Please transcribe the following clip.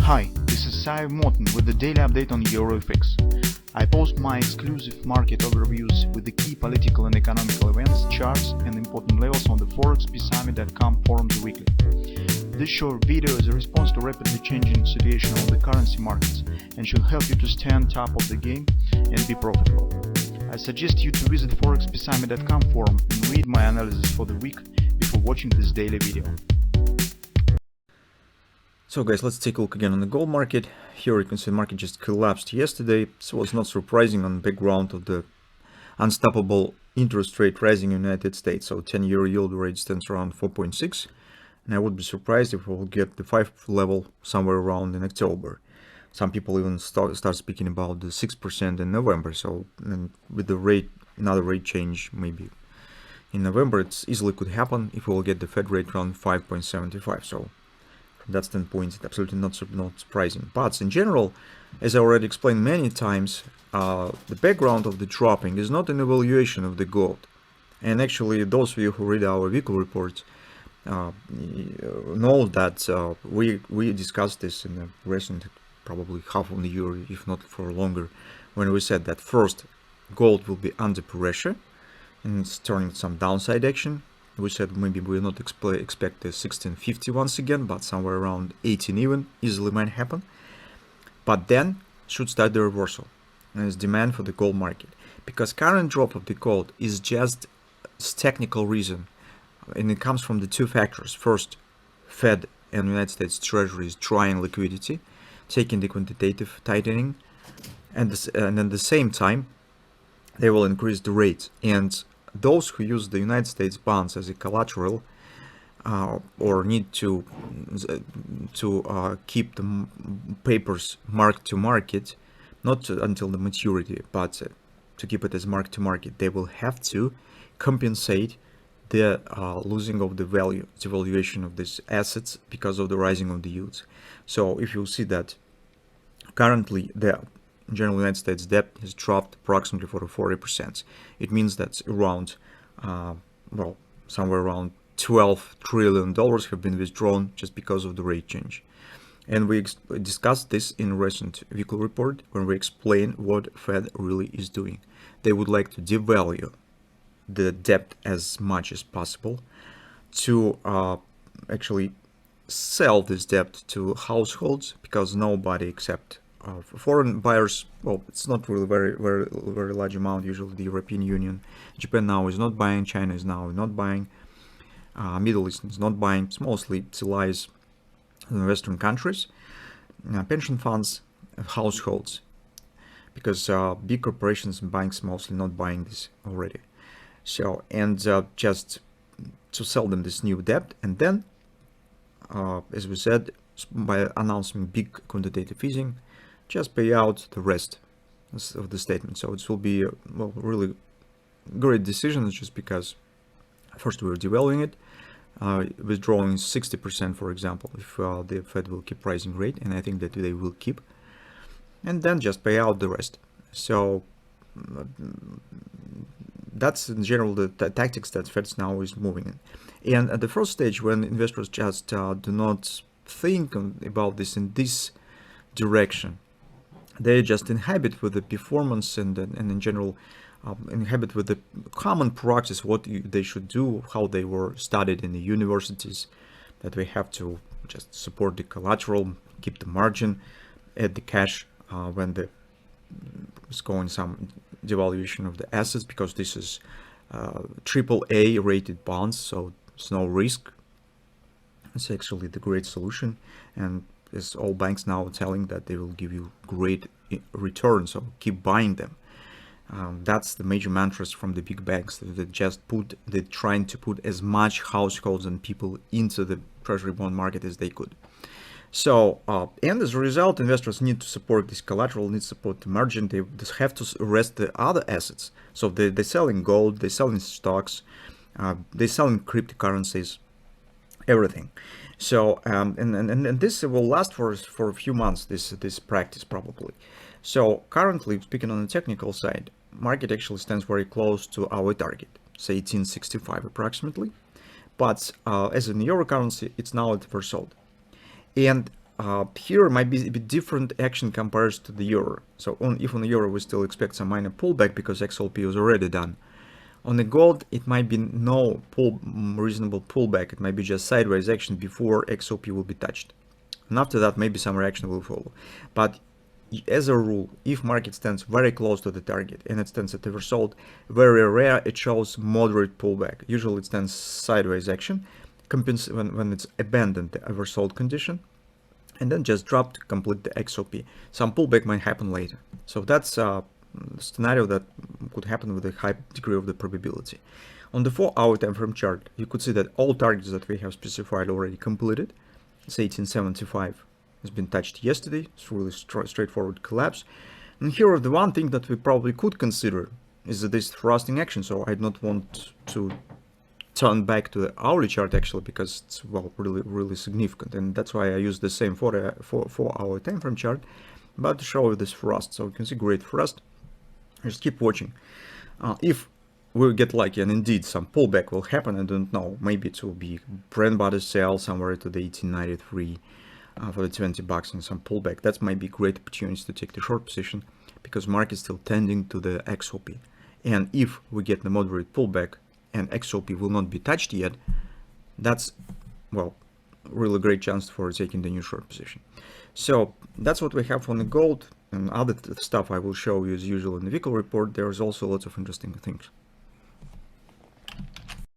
Hi, this is Sive Morten with the daily update on EuroFX. I post my exclusive market overviews with the key political and economical events, charts and important levels on the ForexPeaceArmy.com forums weekly. This short video is a response to rapidly changing situation on the currency markets and should help you to stay on top of the game and be profitable. I suggest you to visit ForexPeaceArmy.com forum and read my analysis for the week before watching this daily video. So guys, let's take a look again on the gold market. Here you can see the market just collapsed yesterday, so it's not surprising on the background of the unstoppable interest rate rising in the United States. So 10-year yield rate stands around 4.6, and I would be surprised if we will get the 5 level somewhere around in October. Some people even start speaking about the 6% in November. So with the rate, another rate change maybe in November, it easily could happen if we will get the Fed rate around 5.75. So from that standpoint, it's absolutely not surprising. But in general, as I already explained many times, the background of the dropping is not an evaluation of the gold. And actually, those of you who read our weekly reports know that we discussed this in the recent, probably half of the year, if not for longer, when we said that first, gold will be under pressure and it's turning some downside action. We said maybe we will not expect the 1650 once again, but somewhere around 18 even easily might happen. But then should start the reversal, and it's demand for the gold market, because current drop of the gold is just technical reason, and it comes from the two factors. First, Fed and United States Treasury is drying liquidity, taking the quantitative tightening, and at the same time they will increase the rates. And those who use the United States bonds as a collateral or need to keep the papers marked to market, not until the maturity, but to keep it as marked to market, they will have to compensate the losing of the value, the valuation of these assets because of the rising of the yields. So if you see that currently the general United States debt has dropped approximately for 40%. It means that around, somewhere around $12 trillion have been withdrawn just because of the rate change. And we discussed this in a recent weekly report when we explain what Fed really is doing. They would like to devalue the debt as much as possible to actually sell this debt to households, because nobody except foreign buyers, well, it's not really very large amount. Usually the European Union, Japan now is not buying, China is now not buying, Middle East is not buying. It's mostly lies in Western countries, pension funds, households, because big corporations and banks mostly not buying this already. So, and just to sell them this new debt, and then as we said, by announcing big quantitative easing, just pay out the rest of the statement. So it will be a really great decision, just because first we're devaluing it, withdrawing 60%, for example, if the Fed will keep rising rate, and I think that they will keep, and then just pay out the rest. So that's in general the tactics that Fed now is moving in. And at the first stage, when investors just do not think about this in this direction, they just inhabit with the performance and in general inhabit with the common practice, what they should do, how they were studied in the universities, that we have to just support the collateral, keep the margin, add the cash when is going some devaluation of the assets, because this is AAA rated bonds, so it's no risk. It's actually the great solution, and as all banks now telling that they will give you great returns, so keep buying them. That's the major mantras from the big banks. They're trying to put as much households and people into the treasury bond market as they could. So, and as a result, investors need to support this collateral, need to support the margin. They have to rest the other assets. So they're selling gold, they're selling stocks, they're selling cryptocurrencies, everything. So and this will last for a few months, this practice probably. So currently, speaking on the technical side, market actually stands very close to our target, say 1865 approximately. But as in euro currency, it's now at oversold. And here might be a bit different action compared to the euro. So if on the euro we still expect some minor pullback because XLP was already done. On the gold, it might be no reasonable pullback. It might be just sideways action before XOP will be touched. And after that, maybe some reaction will follow. But as a rule, if market stands very close to the target and it stands at oversold, very rare it shows moderate pullback. Usually it stands sideways action when it's abandoned the oversold condition, and then just drop to complete the XOP. Some pullback might happen later. So that's a scenario that could happen with a high degree of the probability. On the 4-hour time frame chart, you could see that all targets that we have specified already completed. It's 1875 has been touched yesterday. It's really straightforward collapse. And here the one thing that we probably could consider is this thrusting action. So I don't want to turn back to the hourly chart actually, because it's, well, really significant, and that's why I use the same 4-hour time frame chart, but to show you this thrust. So you can see great thrust. Just keep watching. If we get lucky and indeed some pullback will happen, I don't know, maybe it will be brand body sell somewhere to the 1893 for the 20 bucks and some pullback. That might be great opportunity to take the short position because market is still tending to the XOP. And if we get the moderate pullback and XOP will not be touched yet, that's, well, really great chance for taking the new short position. So that's what we have on the gold, and other stuff I will show you as usual in the vehicle report. There's also lots of interesting things.